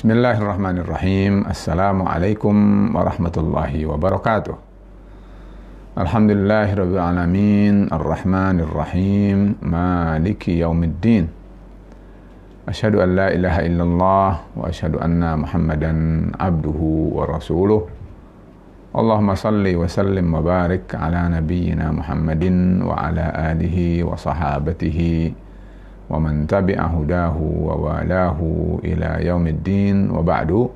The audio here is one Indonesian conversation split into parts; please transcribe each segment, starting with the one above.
Bismillahirrahmanirrahim. Assalamualaikum warahmatullahi wabarakatuh. Alhamdulillahirabbil alamin, arrahmanirrahim, maliki yaumiddin. Asyhadu an la ilaha illallah wa asyhadu anna Muhammadan abduhu wa rasuluh. Allahumma salli wa sallim wa barik ala nabiyyina Muhammadin wa ala alihi wa sahabatihi wa man tabi'a hudahu wa walahu ila yaumiddin wa ba'du.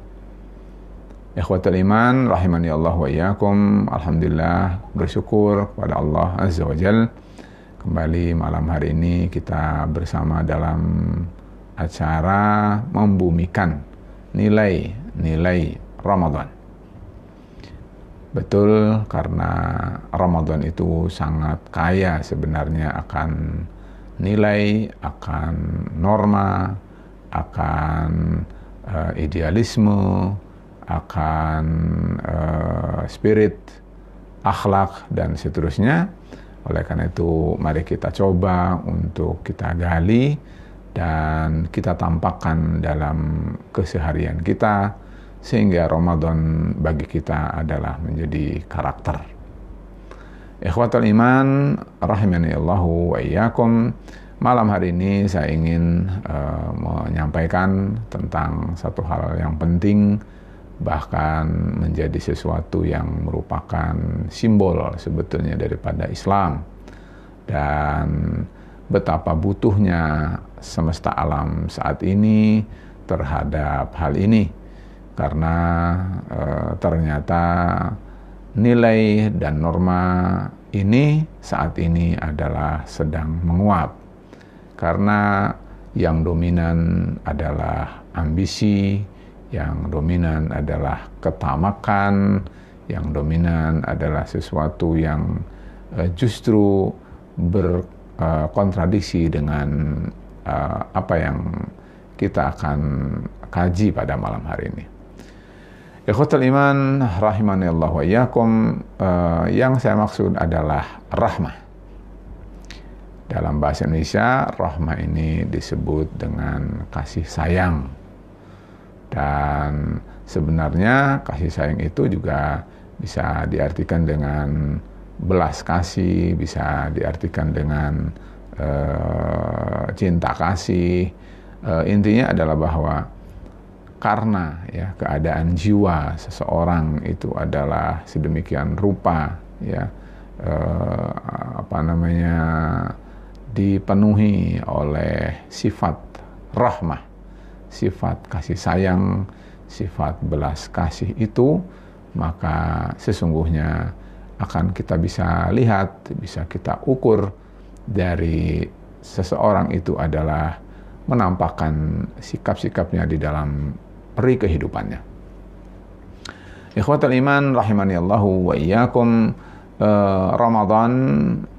Ikhwatul iman rahimani Allah wa iyyakum. Alhamdulillah, bersyukur kepada Allah Azza wa Jalla, kembali malam hari ini kita bersama dalam acara membumikan nilai-nilai Ramadan. Betul, karena Ramadan itu sangat kaya sebenarnya akan nilai, akan norma, akan idealisme, akan spirit, akhlak, dan seterusnya. Oleh karena itu, mari kita coba untuk kita gali dan kita tampakkan dalam keseharian kita, sehingga Ramadan bagi kita adalah menjadi karakter. Ikhwatul iman rahimani Allahu wa iyyakum. Malam hari ini saya ingin menyampaikan tentang satu hal yang penting, bahkan menjadi sesuatu yang merupakan simbol sebetulnya daripada Islam, dan betapa butuhnya semesta alam saat ini terhadap hal ini, karena ternyata nilai dan norma ini saat ini adalah sedang menguap, karena yang dominan adalah ambisi, yang dominan adalah ketamakan, yang dominan adalah sesuatu yang justru berkontradiksi dengan apa yang kita akan kaji pada malam hari ini. Ikhwatul iman rahimani Allah wa iyyakum, yang saya maksud adalah rahmah. Dalam bahasa Indonesia, rahmah ini disebut dengan kasih sayang. Dan sebenarnya kasih sayang itu juga bisa diartikan dengan belas kasih, bisa diartikan dengan cinta kasih. Intinya adalah bahwa karena ya keadaan jiwa seseorang itu adalah sedemikian rupa, ya dipenuhi oleh sifat rahmah, sifat kasih sayang, sifat belas kasih itu, maka sesungguhnya akan kita bisa lihat, bisa kita ukur dari seseorang itu adalah menampakkan sikap-sikapnya di dalam peri kehidupannya. Ikhwatul iman rahimani Allahu wa iyyakum, Ramadan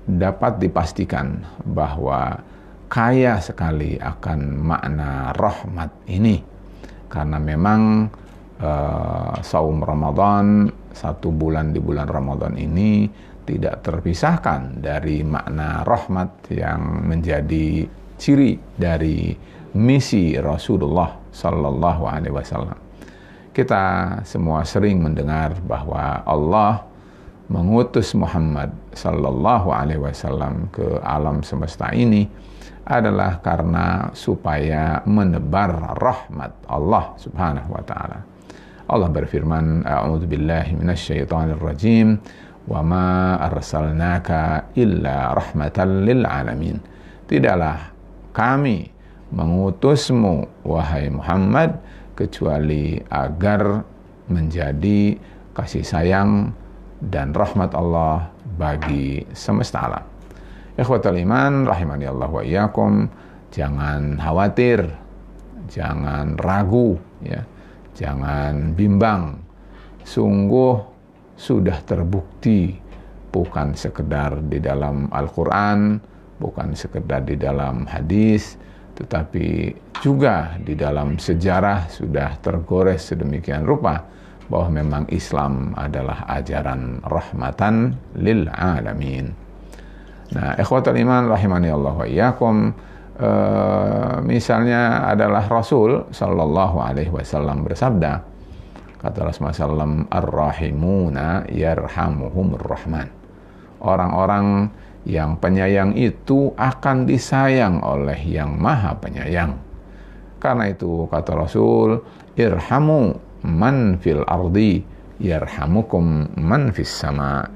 dapat dipastikan bahwa kaya sekali akan makna rahmat ini, karena memang saum Ramadan, satu bulan di bulan Ramadan ini tidak terpisahkan dari makna rahmat yang menjadi ciri dari misi Rasulullah Sallallahu Alaihi Wasallam. Kita semua sering mendengar bahwa Allah mengutus Muhammad Sallallahu Alaihi Wasallam ke alam semesta ini adalah karena supaya menebar rahmat Allah Subhanahu Wa Taala. Allah berfirman, A'udzubillahi minasyaitonir rajim, wa ma arsalnaka illa rahmatan lil alamin. Tidaklah kami mengutusmu, wahai Muhammad, kecuali agar menjadi kasih sayang dan rahmat Allah bagi semesta alam. Ikhwatul iman rahimani Allah wa iyyakum, jangan khawatir, jangan ragu, ya, jangan bimbang. Sungguh sudah terbukti, bukan sekedar di dalam Al-Quran, bukan sekedar di dalam hadis, tetapi juga di dalam sejarah sudah tergores sedemikian rupa bahwa memang Islam adalah ajaran rahmatan lil alamin. Nah, ikhwatul iman rahimani Allah wa iyyakum, Misalnya adalah Rasul Sallallahu Alaihi Wasallam bersabda, kata Rasulullah SAW, ar-rahimuna yarhamuhumur rahman. Orang-orang yang penyayang itu akan disayang oleh yang maha penyayang. Karena itu kata Rasul, irhamu man fil ardi yarhamukum man fis sama.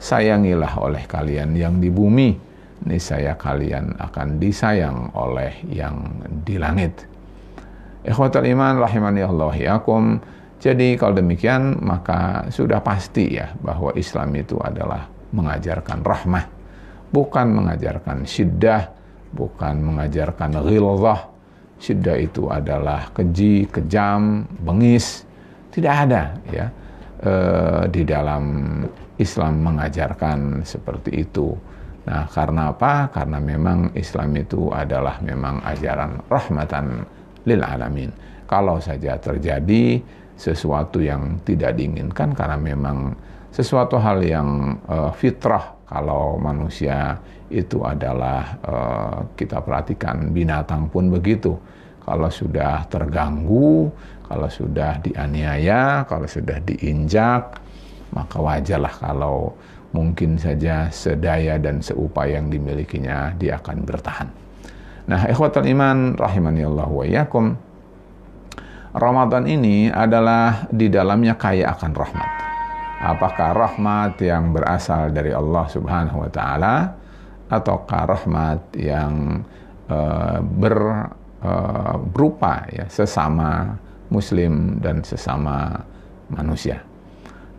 Sayangilah oleh kalian yang di bumi, niscaya kalian akan disayang oleh yang di langit. Ikhwatul iman rahimani Allah yakum. Jadi kalau demikian maka sudah pasti ya bahwa Islam itu adalah mengajarkan rahmah, bukan mengajarkan syiddah, bukan mengajarkan ghilzah. Syiddah itu adalah keji, kejam, bengis. Tidak ada ya di dalam Islam mengajarkan seperti itu. Nah, karena apa? Karena memang Islam itu adalah memang ajaran rahmatan lil alamin. Kalau saja terjadi sesuatu yang tidak diinginkan, karena memang sesuatu hal yang fitrah, kalau manusia itu adalah kita perhatikan binatang pun begitu. Kalau sudah terganggu, kalau sudah dianiaya, kalau sudah diinjak, maka wajarlah kalau mungkin saja sedaya dan seupaya yang dimilikinya dia akan bertahan. Nah, ikhwatul iman rahimani Allah wa iyyakum. Ramadan ini adalah di dalamnya kaya akan rahmat. Apakah rahmat yang berasal dari Allah Subhanahu wa taala ataukah rahmat yang berupa ya sesama muslim dan sesama manusia.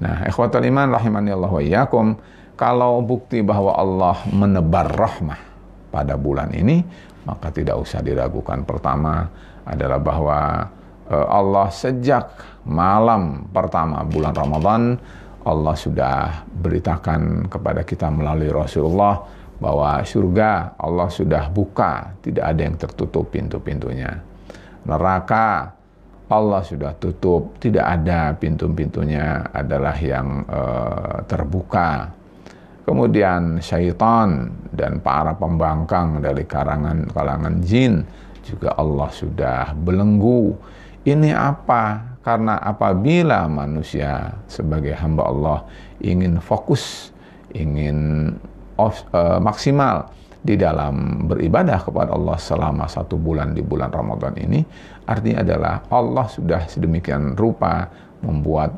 Nah, ikhwatul iman rahimani Allah wa iyyakum, kalau bukti bahwa Allah menebar rahmah pada bulan ini, maka tidak usah diragukan. Pertama adalah bahwa Allah sejak malam pertama bulan Ramadan, Allah sudah beritakan kepada kita melalui Rasulullah bahwa surga Allah sudah buka, tidak ada yang tertutup pintu-pintunya. Neraka Allah sudah tutup, tidak ada pintu-pintunya adalah yang terbuka. Kemudian syaitan dan para pembangkang dari kalangan jin juga Allah sudah belenggu. Ini apa? Karena apabila manusia sebagai hamba Allah ingin fokus, ingin maksimal di dalam beribadah kepada Allah selama 1 bulan di bulan Ramadan ini, artinya adalah Allah sudah sedemikian rupa membuat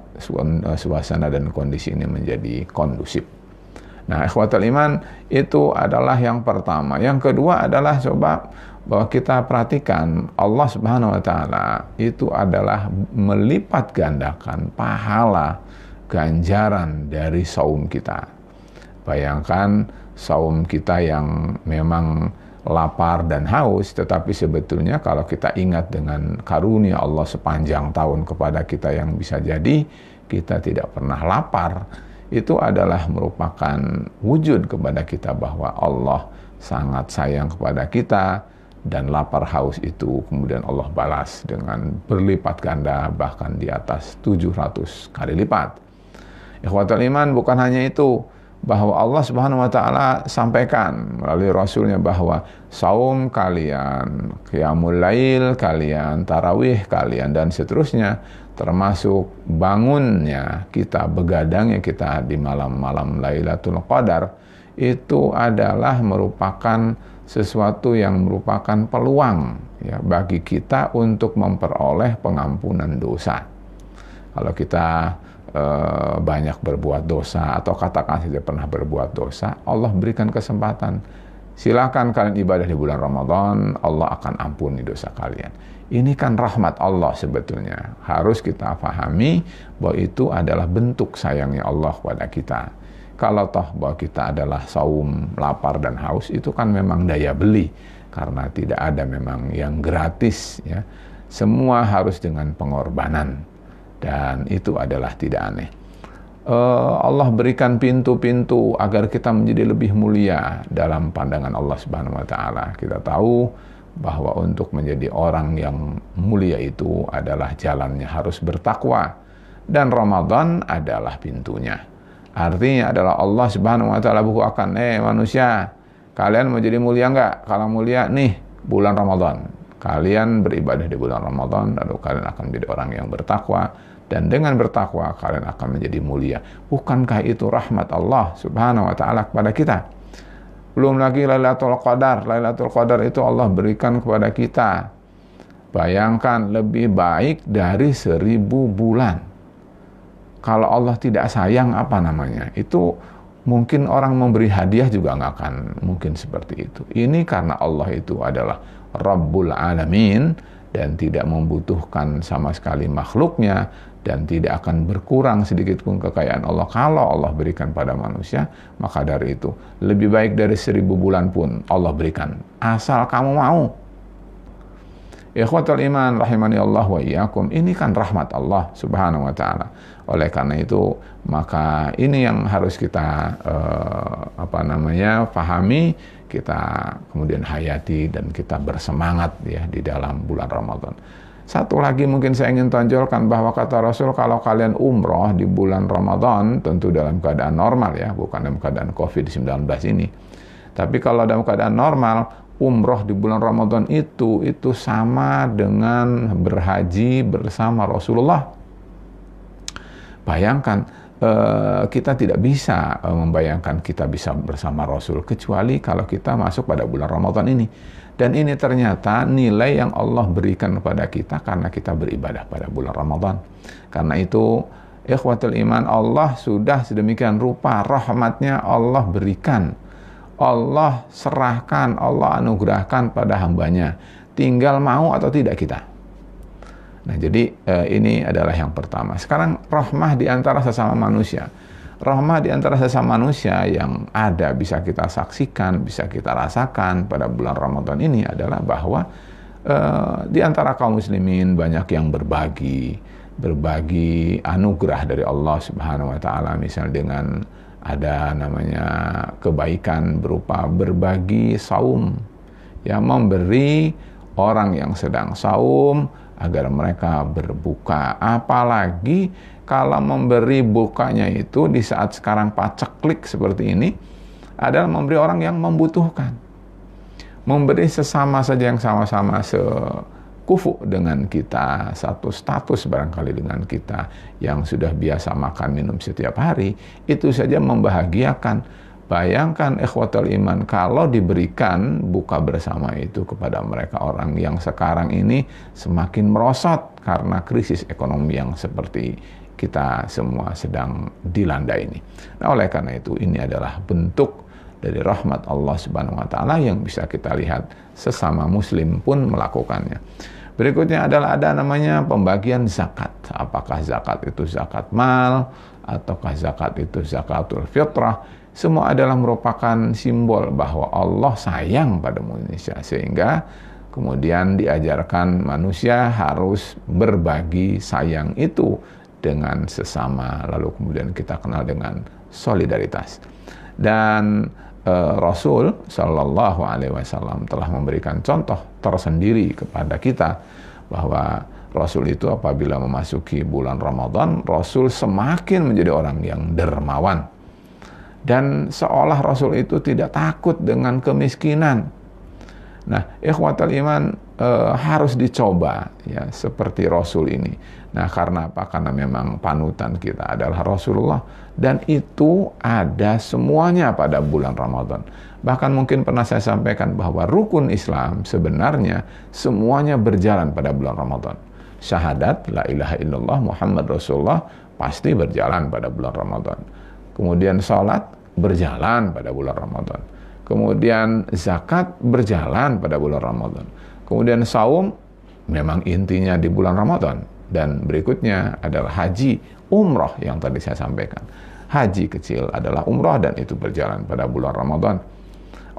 suasana dan kondisi ini menjadi kondusif. Nah, ikhwatul iman, itu adalah yang pertama. Yang kedua adalah coba bahwa kita perhatikan Allah Subhanahu wa taala itu adalah melipat gandakan pahala ganjaran dari saum kita. Bayangkan saum kita yang memang lapar dan haus, tetapi sebetulnya kalau kita ingat dengan karunia Allah sepanjang tahun kepada kita yang bisa jadi kita tidak pernah lapar, itu adalah merupakan wujud kepada kita bahwa Allah sangat sayang kepada kita, dan lapar haus itu kemudian Allah balas dengan berlipat ganda, bahkan di atas 700 kali lipat. Ikhwatul iman, bukan hanya itu, bahwa Allah Subhanahu wa taala sampaikan melalui Rasulnya bahwa saum kalian, qiyamul lail kalian, tarawih kalian, dan seterusnya, termasuk bangunnya kita, begadangnya kita di malam-malam Lailatul Qadar, itu adalah merupakan sesuatu yang merupakan peluang ya bagi kita untuk memperoleh pengampunan dosa. Kalau kita banyak berbuat dosa atau katakan saja pernah berbuat dosa, Allah berikan kesempatan, silakan kalian ibadah di bulan Ramadan, Allah akan ampuni dosa kalian. Ini kan rahmat Allah sebetulnya. Harus kita pahami bahwa itu adalah bentuk sayangnya Allah kepada kita. Kalau toh bahwa kita adalah saum, lapar dan haus, itu kan memang daya beli, karena tidak ada memang yang gratis ya. Semua harus dengan pengorbanan, dan itu adalah tidak aneh. Allah berikan pintu-pintu agar kita menjadi lebih mulia dalam pandangan Allah Subhanahu wa taala. Kita tahu bahwa untuk menjadi orang yang mulia itu adalah jalannya harus bertakwa, dan Ramadan adalah pintunya. Artinya adalah Allah Subhanahu wa taala bukakan, manusia, kalian mau jadi mulia enggak? Kalau mulia nih, bulan Ramadan. Kalian beribadah di bulan Ramadan, lalu kalian akan menjadi orang yang bertakwa, dan dengan bertakwa kalian akan menjadi mulia. Bukankah itu rahmat Allah Subhanahu wa taala kepada kita? Belum lagi Lailatul Qadar. Lailatul Qadar itu Allah berikan kepada kita. Bayangkan, lebih baik dari 1000 bulan. Kalau Allah tidak sayang, apa namanya? Itu mungkin orang memberi hadiah juga nggak akan mungkin seperti itu. Ini karena Allah itu adalah Rabbul Alamin dan tidak membutuhkan sama sekali makhluknya, dan tidak akan berkurang sedikit pun kekayaan Allah kalau Allah berikan pada manusia. Maka dari itu lebih baik dari 1000 bulan pun Allah berikan, asal kamu mau. Ikhwatul iman rahimani Allah wa iyyakum, ini kan rahmat Allah Subhanahu wa taala. Oleh karena itu, maka ini yang harus kita pahami, kita kemudian hayati, dan kita bersemangat ya di dalam bulan Ramadan. Satu lagi mungkin saya ingin tonjolkan, bahwa kata Rasul, kalau kalian umroh di bulan Ramadan, tentu dalam keadaan normal ya, bukan dalam keadaan COVID-19 ini. Tapi kalau dalam keadaan normal, umroh di bulan Ramadan itu sama dengan berhaji bersama Rasulullah. Bayangkan, kita tidak bisa membayangkan kita bisa bersama Rasul kecuali kalau kita masuk pada bulan Ramadan ini. Dan ini ternyata nilai yang Allah berikan kepada kita karena kita beribadah pada bulan Ramadan. Karena itu, ikhwatul iman, Allah sudah sedemikian rupa rahmatnya Allah berikan, Allah serahkan, Allah anugerahkan pada hambanya. Tinggal mau atau tidak kita. Nah, jadi ini adalah yang pertama. Sekarang rahmah di antara sesama manusia. Rahmah di antara sesama manusia yang ada, bisa kita saksikan, bisa kita rasakan pada bulan Ramadan ini adalah bahwa di antara kaum muslimin banyak yang berbagi anugerah dari Allah Subhanahu wa taala, misal dengan ada namanya kebaikan berupa berbagi saum, ya, memberi orang yang sedang saum agar mereka berbuka. Apalagi kalau memberi bukanya itu di saat sekarang paceklik seperti ini adalah memberi orang yang membutuhkan, memberi sesama saja yang sama-sama kufu dengan kita, satu status barangkali dengan kita, yang sudah biasa makan minum setiap hari, itu saja membahagiakan. Bayangkan ikhwatul iman, kalau diberikan buka bersama itu kepada mereka, orang yang sekarang ini semakin merosot karena krisis ekonomi yang seperti kita semua sedang dilanda ini. Nah, oleh karena itu, ini adalah bentuk dari rahmat Allah Subhanahu wa taala yang bisa kita lihat sesama muslim pun melakukannya. Berikutnya adalah ada namanya pembagian zakat. Apakah zakat itu zakat mal ataukah zakat itu zakatul fitrah? Semua adalah merupakan simbol bahwa Allah sayang pada manusia, sehingga kemudian diajarkan manusia harus berbagi sayang itu dengan sesama. Lalu kemudian kita kenal dengan solidaritas. Dan Rasul Shallallahu Alaihi Wasallam telah memberikan contoh tersendiri kepada kita bahwa Rasul itu apabila memasuki bulan Ramadan, Rasul semakin menjadi orang yang dermawan, dan seolah Rasul itu tidak takut dengan kemiskinan. Nah, ikhwatul iman, harus dicoba ya seperti Rasul ini. Nah, karena apa? Karena memang panutan kita adalah Rasulullah, dan itu ada semuanya pada bulan Ramadan. Bahkan mungkin pernah saya sampaikan bahwa rukun Islam sebenarnya semuanya berjalan pada bulan Ramadan. Syahadat la ilaha illallah Muhammad Rasulullah pasti berjalan pada bulan Ramadan. Kemudian salat berjalan pada bulan Ramadan. Kemudian zakat berjalan pada bulan Ramadan. Kemudian saum memang intinya di bulan Ramadan. Dan berikutnya adalah haji, umroh yang tadi saya sampaikan. Haji kecil adalah umroh dan itu berjalan pada bulan Ramadan.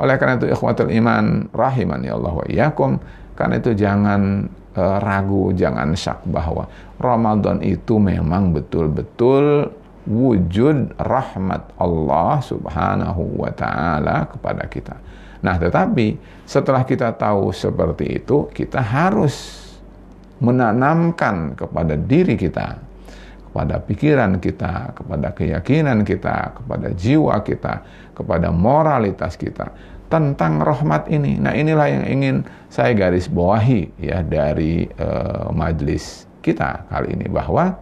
Oleh karena itu ikhwatul iman rahimani Allah wa iyyakum, karena itu jangan ragu, jangan syak bahwa Ramadan itu memang betul-betul wujud rahmat Allah Subhanahu wa taala kepada kita. Nah, tetapi setelah kita tahu seperti itu, kita harus menanamkan kepada diri kita, kepada pikiran kita, kepada keyakinan kita, kepada jiwa kita, kepada moralitas kita, tentang rahmat ini. Nah, inilah yang ingin saya garis bawahi ya dari majelis kita kali ini, bahwa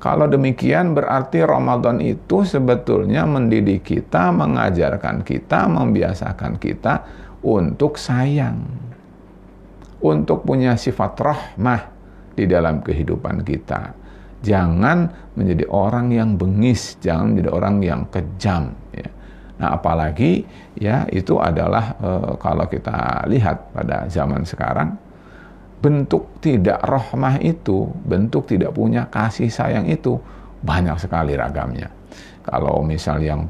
kalau demikian berarti Ramadan itu sebetulnya mendidik kita, mengajarkan kita, membiasakan kita untuk sayang, untuk punya sifat rahmah di dalam kehidupan kita. Jangan menjadi orang yang bengis, jangan menjadi orang yang kejam ya. Nah, apalagi ya itu adalah kalau kita lihat pada zaman sekarang, bentuk tidak rahmah itu, bentuk tidak punya kasih sayang itu banyak sekali ragamnya. Kalau misal yang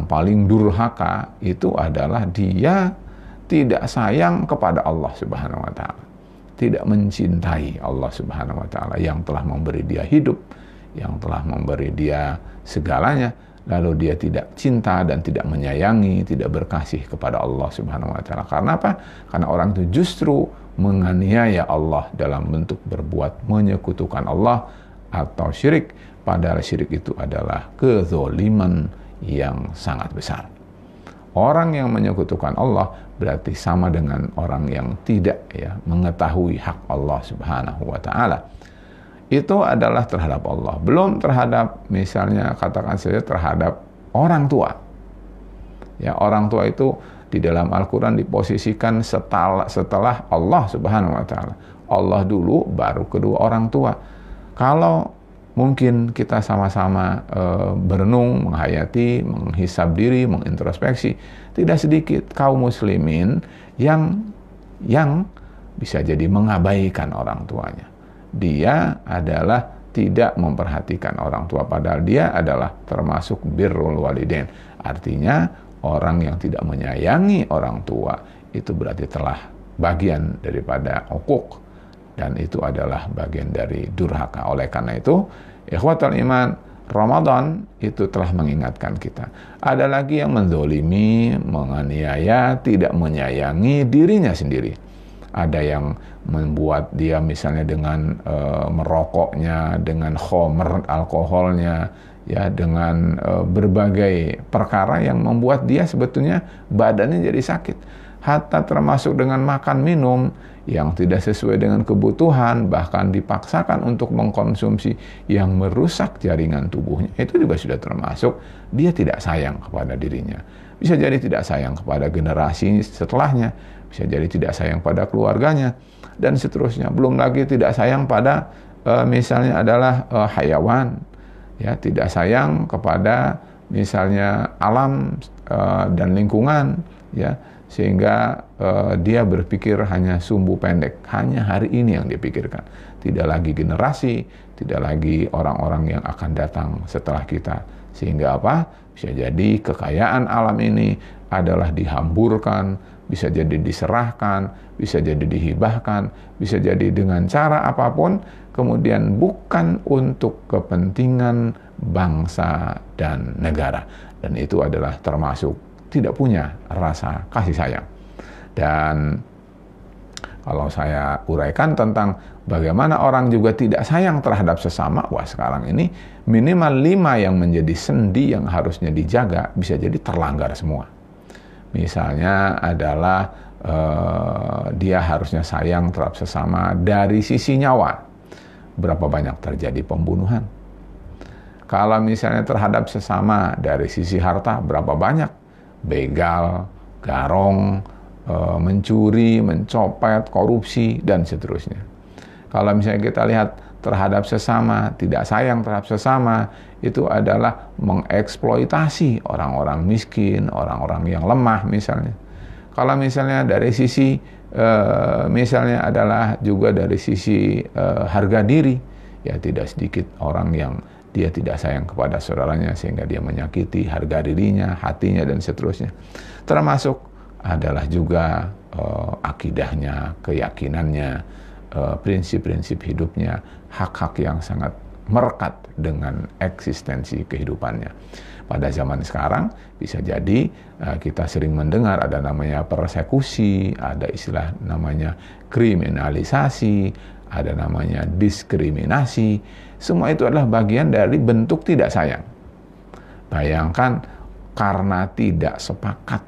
paling durhaka itu adalah dia tidak sayang kepada Allah Subhanahu wa taala. Tidak mencintai Allah Subhanahu wa taala yang telah memberi dia hidup, yang telah memberi dia segalanya, lalu dia tidak cinta dan tidak menyayangi, tidak berkasih kepada Allah Subhanahu wa taala. Karena apa? Karena orang itu justru menganiaya Allah dalam bentuk berbuat menyekutukan Allah atau syirik, padahal syirik itu adalah kezaliman yang sangat besar. Orang yang menyekutukan Allah berarti sama dengan orang yang tidak ya mengetahui hak Allah Subhanahu wa taala. Itu adalah terhadap Allah, belum terhadap misalnya katakan saja terhadap orang tua. Ya, orang tua itu di dalam Al-Qur'an diposisikan setelah Allah Subhanahu wa taala. Allah dulu baru kedua orang tua. Kalau mungkin kita sama-sama berenung, menghayati, menghisab diri, mengintrospeksi, tidak sedikit kaum muslimin yang bisa jadi mengabaikan orang tuanya. Dia adalah tidak memperhatikan orang tua, padahal dia adalah termasuk birrul walidain. Artinya orang yang tidak menyayangi orang tua itu berarti telah bagian daripada uquq, dan itu adalah bagian dari durhaka. Oleh karena itu, ikhwatul iman, Ramadan itu telah mengingatkan kita. Ada lagi yang menzolimi, menganiaya, tidak menyayangi dirinya sendiri. Ada yang membuat dia misalnya dengan merokoknya, dengan khomer, alkoholnya, ya dengan berbagai perkara yang membuat dia sebetulnya badannya jadi sakit. Hatta termasuk dengan makan minum yang tidak sesuai dengan kebutuhan, bahkan dipaksakan untuk mengkonsumsi yang merusak jaringan tubuhnya. Itu juga sudah termasuk dia tidak sayang kepada dirinya. Bisa jadi tidak sayang kepada generasi setelahnya, bisa jadi tidak sayang pada keluarganya, dan seterusnya. Belum lagi tidak sayang pada misalnya adalah hayawan, ya, tidak sayang kepada misalnya alam dan lingkungan, ya, sehingga dia berpikir hanya sumbu pendek, hanya hari ini yang dipikirkan, tidak lagi generasi, tidak lagi orang-orang yang akan datang setelah kita. Sehingga apa? Bisa jadi kekayaan alam ini adalah dihamburkan, bisa jadi diserahkan, bisa jadi dihibahkan, bisa jadi dengan cara apapun, kemudian bukan untuk kepentingan bangsa dan negara. Dan itu adalah termasuk tidak punya rasa kasih sayang. Dan kalau saya uraikan tentang bagaimana orang juga tidak sayang terhadap sesama, wah sekarang ini minimal 5 yang menjadi sendi yang harusnya dijaga bisa jadi terlanggar semua. Misalnya adalah dia harusnya sayang terhadap sesama dari sisi nyawa. Berapa banyak terjadi pembunuhan? Kalau misalnya terhadap sesama dari sisi harta, berapa banyak begal, garong, mencuri, mencopet, korupsi, dan seterusnya. Kalau misalnya kita lihat terhadap sesama, tidak sayang terhadap sesama, itu adalah mengeksploitasi orang-orang miskin, orang-orang yang lemah misalnya. Kalau misalnya dari sisi misalnya adalah juga dari sisi harga diri, ya tidak sedikit orang yang dia tidak sayang kepada saudaranya sehingga dia menyakiti harga dirinya, hatinya, dan seterusnya. Termasuk adalah juga akidahnya, keyakinannya, prinsip-prinsip hidupnya, hak-hak yang sangat merekat dengan eksistensi kehidupannya. Pada zaman sekarang bisa jadi kita sering mendengar ada namanya persekusi, ada istilah namanya kriminalisasi, ada namanya diskriminasi. Semua itu adalah bagian dari bentuk tidak sayang. Bayangkan karena tidak sepakat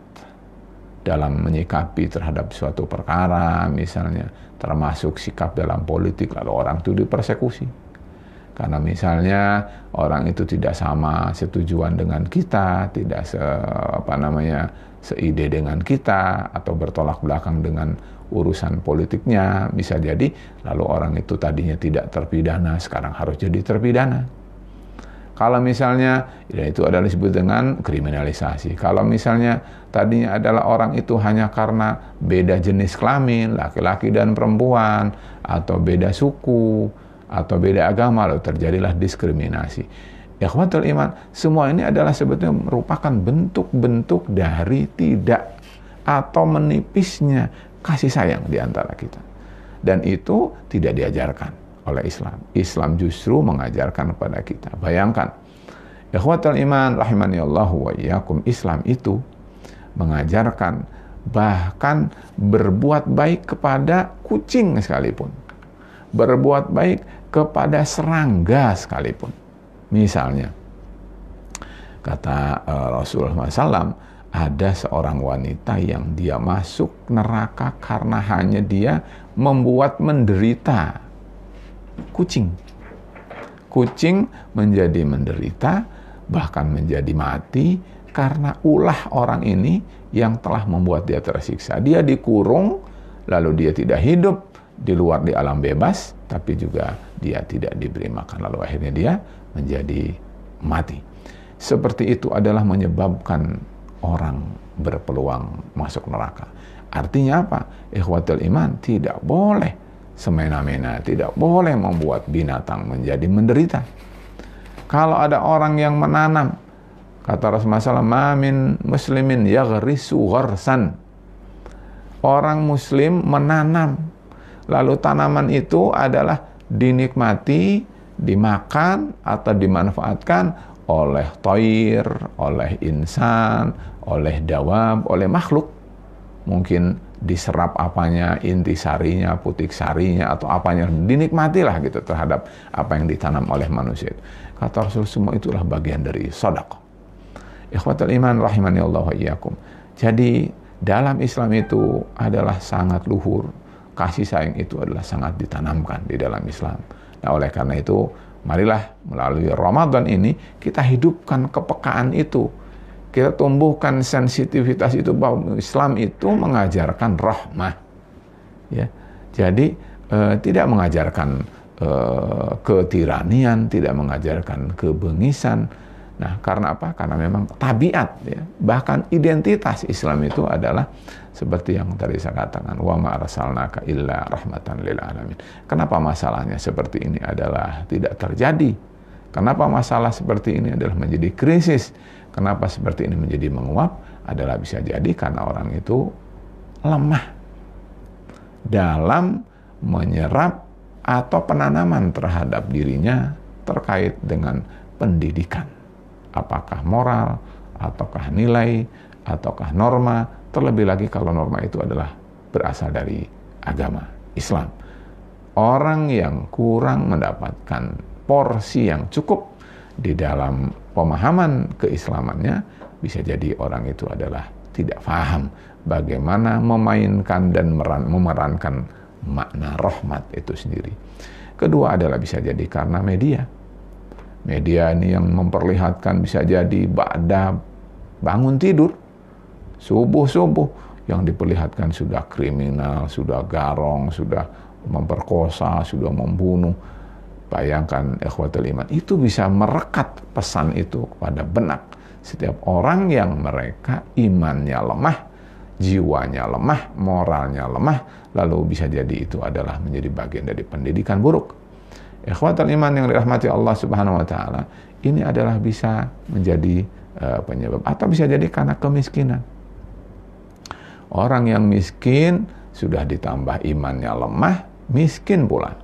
dalam menyikapi terhadap suatu perkara, misalnya termasuk sikap dalam politik, lalu orang itu dipersekusi. Karena misalnya orang itu tidak sama setujuan dengan kita, tidak seide dengan kita, atau bertolak belakang dengan urusan politiknya, bisa jadi lalu orang itu tadinya tidak terpidana, sekarang harus jadi terpidana. Kalau misalnya ya itu adalah disebut dengan kriminalisasi. Kalau misalnya tadinya adalah orang itu hanya karena beda jenis kelamin, laki-laki dan perempuan, atau beda suku, atau beda agama, lalu terjadilah diskriminasi. Ikhwatul iman, semua ini adalah sebetulnya merupakan bentuk-bentuk dari tidak atau menipisnya kasih sayang di antara kita. Dan itu tidak diajarkan oleh Islam. Islam justru mengajarkan kepada kita. Bayangkan, ikhwatul iman rahimani Allah wa iyyakum, Islam itu mengajarkan bahkan berbuat baik kepada kucing sekalipun, berbuat baik kepada serangga sekalipun. Misalnya kata Rasulullah SAW, ada seorang wanita yang dia masuk neraka karena hanya dia membuat menderita kucing. Kucing menjadi menderita, bahkan menjadi mati karena ulah orang ini yang telah membuat dia tersiksa. Dia dikurung, lalu dia tidak hidup di luar di alam bebas, tapi juga dia tidak diberi makan, lalu akhirnya dia menjadi mati. Seperti itu adalah menyebabkan orang berpeluang masuk neraka. Artinya apa? Ikhwatul iman, tidak boleh semena-mena, tidak boleh membuat binatang menjadi menderita. Kalau ada orang yang menanam, kata Rasulullah SAW, ma min muslimin yaghrisu gharsan. Orang muslim menanam, lalu tanaman itu adalah dinikmati, dimakan atau dimanfaatkan oleh toir, oleh insan, oleh dawab, oleh makhluk. Mungkin diserap apanya, inti sarinya, putik sarinya, atau apanya, dinikmatilah gitu terhadap apa yang ditanam oleh manusia. Kata Rasul, semua itulah bagian dari sedekah. Ikhwatul iman rahimani Allah wa iyyakum. Jadi dalam Islam itu adalah sangat luhur. Kasih sayang itu adalah sangat ditanamkan di dalam Islam. Nah, oleh karena itu, marilah melalui Ramadan ini kita hidupkan kepekaan itu. Kita tumbuhkan sensitivitas itu bahwa Islam itu mengajarkan rahmah. Ya. Jadi tidak mengajarkan ketiranian, tidak mengajarkan kebengisan. Nah, karena apa? Karena memang tabiat, ya. Bahkan identitas Islam itu adalah seperti yang tadi saya katakan, wa ma arsalnaka illa rahmatan lil alamin. Kenapa masalahnya seperti ini adalah tidak terjadi? Kenapa masalah seperti ini adalah menjadi krisis? Kenapa seperti ini menjadi menguap? Adalah bisa jadi karena orang itu lemah dalam menyerap atau penanaman terhadap dirinya terkait dengan pendidikan. Apakah moral, ataukah nilai, ataukah norma, terlebih lagi kalau norma itu adalah berasal dari agama Islam. Orang yang kurang mendapatkan porsi yang cukup di dalam pemahaman keislamannya, bisa jadi orang itu adalah tidak paham bagaimana memainkan dan memerankan makna rahmat itu sendiri. Kedua adalah bisa jadi karena media. Media ini yang memperlihatkan bisa jadi ba'da bangun tidur, subuh-subuh, yang diperlihatkan sudah kriminal, sudah garong, sudah memperkosa, sudah membunuh. Bayangkan ikhwatul iman, itu bisa merekat pesan itu kepada benak setiap orang yang mereka imannya lemah, jiwanya lemah, moralnya lemah, lalu bisa jadi itu adalah menjadi bagian dari pendidikan buruk. Ikhwatul iman yang dirahmati Allah Subhanahu wa taala, ini adalah bisa menjadi penyebab, atau bisa jadi karena kemiskinan. Orang yang miskin sudah ditambah imannya lemah, miskin pula.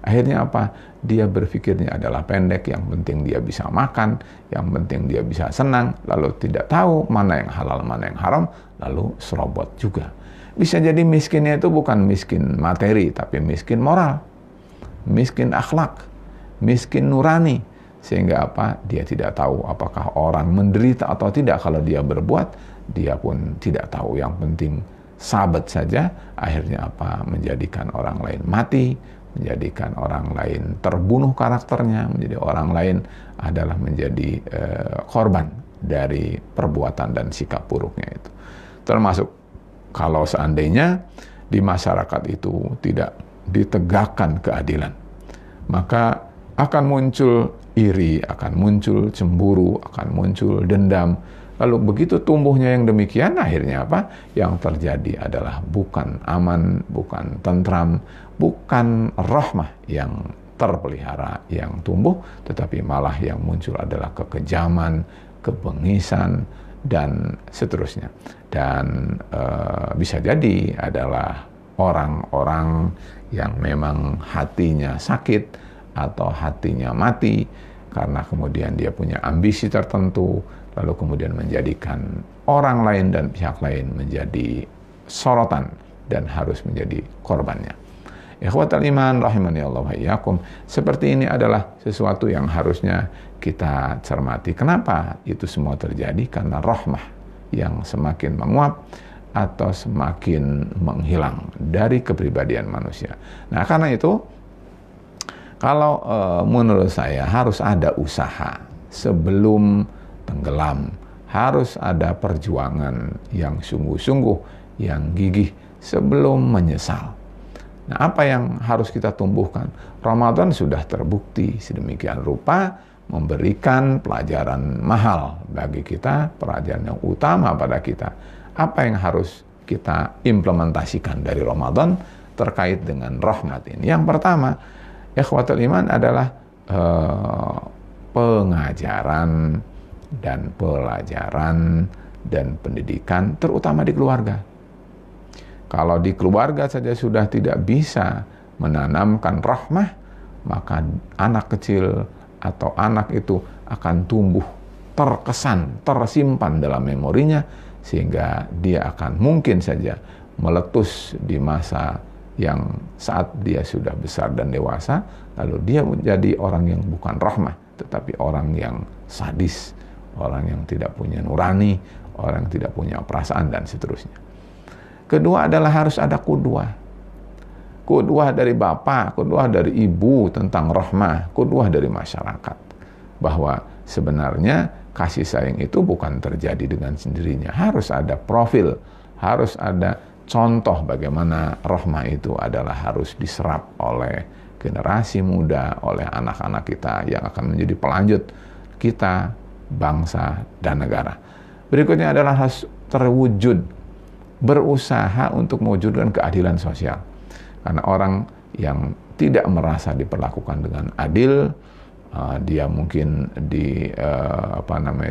Akhirnya apa? Dia berpikirnya adalah pendek, yang penting dia bisa makan, yang penting dia bisa senang, lalu tidak tahu mana yang halal, mana yang haram, lalu serobot juga. Bisa jadi miskinnya itu bukan miskin materi, tapi miskin moral, miskin akhlak, miskin nurani, sehingga apa? Dia tidak tahu apakah orang menderita atau tidak. Kalau dia berbuat, dia pun tidak tahu. Yang penting sabat saja, akhirnya apa? Menjadikan orang lain mati, menjadikan orang lain terbunuh karakternya, menjadi orang lain adalah menjadi korban dari perbuatan dan sikap buruknya itu. Termasuk kalau seandainya di masyarakat itu tidak ditegakkan keadilan, maka akan muncul iri, akan muncul cemburu, akan muncul dendam. Lalu begitu tumbuhnya yang demikian, akhirnya apa? Yang terjadi adalah bukan aman, bukan tentram, bukan rahmah yang terpelihara, yang tumbuh, tetapi malah yang muncul adalah kekejaman, kebengisan, dan seterusnya. Dan bisa jadi adalah orang-orang yang memang hatinya sakit, atau hatinya mati karena kemudian dia punya ambisi tertentu, lalu kemudian menjadikan orang lain dan pihak lain menjadi sorotan dan harus menjadi korbannya. Ikhwatal iman rahimani Allah wa iyyakum, seperti ini adalah sesuatu yang harusnya kita cermati. Kenapa itu semua terjadi? Karena rahmah yang semakin menguap atau semakin menghilang dari kepribadian manusia. Nah, karena itu kalau menurut saya harus ada usaha sebelum tenggelam, harus ada perjuangan yang sungguh-sungguh, yang gigih sebelum menyesal. Nah, apa yang harus kita tumbuhkan? Ramadan sudah terbukti sedemikian rupa memberikan pelajaran mahal bagi kita, pelajaran yang utama pada kita. Apa yang harus kita implementasikan dari Ramadan terkait dengan rahmat ini? Yang pertama, ikhwatul iman adalah pengajaran dan pelajaran dan pendidikan, terutama di keluarga. Kalau di keluarga saja sudah tidak bisa menanamkan rahmah, maka anak kecil atau anak itu akan tumbuh terkesan, tersimpan dalam memorinya, sehingga dia akan mungkin saja meletus di masa yang saat dia sudah besar dan dewasa, lalu dia menjadi orang yang bukan rahmah, tetapi orang yang sadis, orang yang tidak punya nurani, orang yang tidak punya perasaan, dan seterusnya. Kedua adalah harus ada qudwah. Qudwah dari bapak, qudwah dari ibu tentang rahmah, qudwah dari masyarakat. Bahwa sebenarnya kasih sayang itu bukan terjadi dengan sendirinya. Harus ada profil, harus ada contoh bagaimana rahmah itu adalah harus diserap oleh generasi muda, oleh anak-anak kita yang akan menjadi pelanjut kita, bangsa, dan negara. Berikutnya adalah harus terwujud, berusaha untuk mewujudkan keadilan sosial. Karena orang yang tidak merasa diperlakukan dengan adil, dia mungkin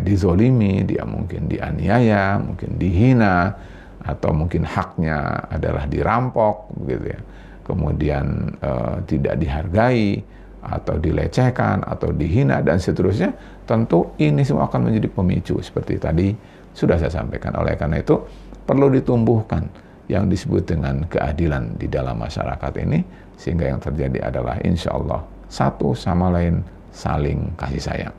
dizolimi, dia mungkin dianiaya, mungkin dihina, atau mungkin haknya adalah dirampok, begitu ya. Kemudian tidak dihargai, atau dilecehkan, atau dihina, dan seterusnya. Tentu ini semua akan menjadi pemicu seperti tadi sudah saya sampaikan. Oleh karena itu perlu ditumbuhkan yang disebut dengan keadilan di dalam masyarakat ini, sehingga yang terjadi adalah insya Allah satu sama lain saling kasih sayang.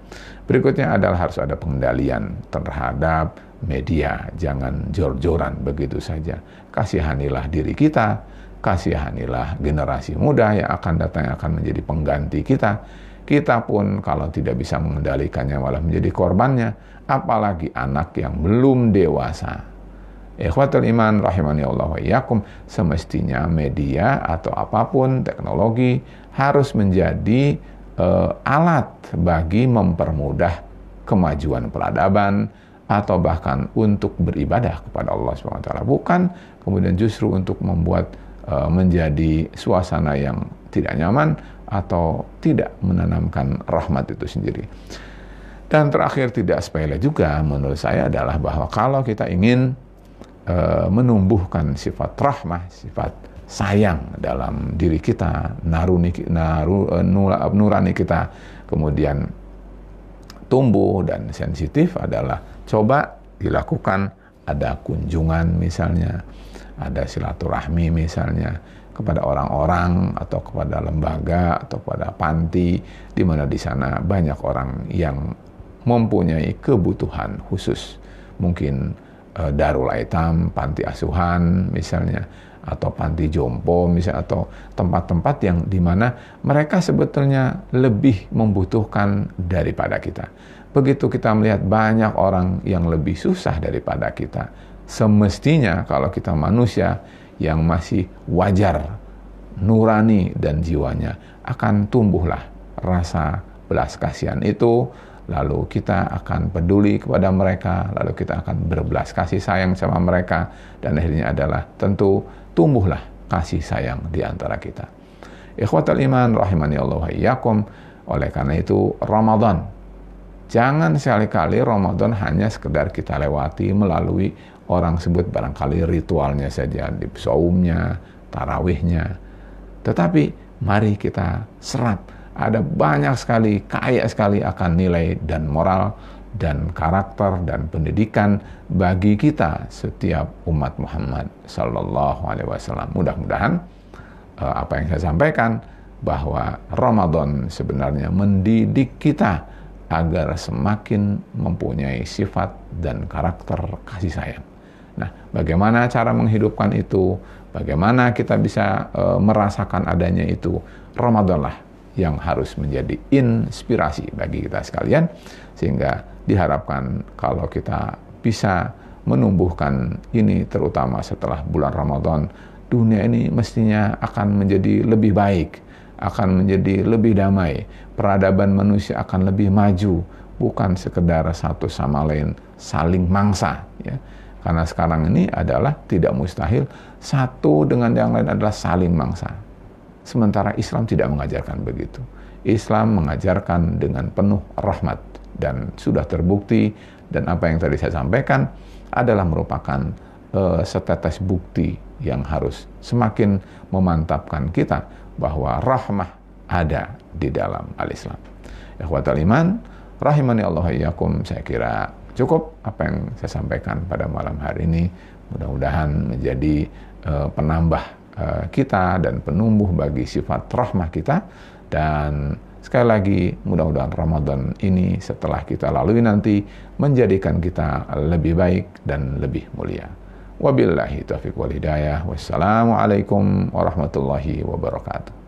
Berikutnya adalah harus ada pengendalian terhadap media, jangan jor-joran begitu saja. Kasihanilah diri kita, kasihanilah generasi muda yang akan datang, yang akan menjadi pengganti kita. Kita pun kalau tidak bisa mengendalikannya malah menjadi korbannya, apalagi anak yang belum dewasa. Ikhwatul iman rahimani Allah wa iyyakum, semestinya media atau apapun teknologi harus menjadi alat bagi mempermudah kemajuan peradaban, atau bahkan untuk beribadah kepada Allah SWT. Bukan kemudian justru untuk membuat menjadi suasana yang tidak nyaman atau tidak menanamkan rahmat itu sendiri. Dan terakhir, tidak sepele juga menurut saya adalah bahwa kalau kita ingin menumbuhkan sifat rahmah, sifat sayang dalam diri kita, nurani kita kemudian tumbuh dan sensitif, adalah coba dilakukan ada kunjungan misalnya, ada silaturahmi misalnya, kepada orang-orang atau kepada lembaga atau kepada panti, di mana di sana banyak orang yang mempunyai kebutuhan khusus, mungkin darul aitam, panti asuhan misalnya, atau panti jompo misalnya, atau tempat-tempat yang dimana mereka sebetulnya lebih membutuhkan daripada kita. Begitu kita melihat banyak orang yang lebih susah daripada kita, semestinya kalau kita manusia yang masih wajar, nurani dan jiwanya, akan tumbuhlah rasa belas kasihan itu, lalu kita akan peduli kepada mereka, lalu kita akan berbelas kasih sayang sama mereka, dan akhirnya adalah tentu tumbuhlah kasih sayang di antara kita. Ikhwatal iman rahimani Allah wa iyyakum. Oleh karena itu Ramadan, jangan sekali-kali Ramadan hanya sekedar kita lewati melalui orang sebut barangkali ritualnya saja, di saumnya, tarawihnya. Tetapi mari kita serap, ada banyak sekali, kaya sekali akan nilai dan moral dan karakter dan pendidikan bagi kita setiap umat Muhammad sallallahu alaihi wasallam. Mudah-mudahan apa yang saya sampaikan, bahwa Ramadan sebenarnya mendidik kita agar semakin mempunyai sifat dan karakter kasih sayang. Nah, bagaimana cara menghidupkan itu? Bagaimana kita bisa merasakan adanya itu? Ramadanlah yang harus menjadi inspirasi bagi kita sekalian, sehingga diharapkan kalau kita bisa menumbuhkan ini, terutama setelah bulan Ramadan, dunia ini mestinya akan menjadi lebih baik, akan menjadi lebih damai, peradaban manusia akan lebih maju, bukan sekedar satu sama lain saling mangsa, ya. Karena sekarang ini adalah tidak mustahil satu dengan yang lain adalah saling mangsa. Sementara Islam tidak mengajarkan begitu. Islam mengajarkan dengan penuh rahmat, dan sudah terbukti, dan apa yang tadi saya sampaikan adalah merupakan setetes bukti yang harus semakin memantapkan kita bahwa rahmah ada di dalam al-Islam. Ikhwatal iman rahimani Allah wa iyyakum, saya kira cukup apa yang saya sampaikan pada malam hari ini. Mudah-mudahan menjadi penambah kita dan penumbuh bagi sifat rahmah kita. Dan sekali lagi, mudah-mudahan Ramadan ini setelah kita lalui nanti menjadikan kita lebih baik dan lebih mulia. Wabillahi taufiq wal hidayah. Wassalamualaikum warahmatullahi wabarakatuh.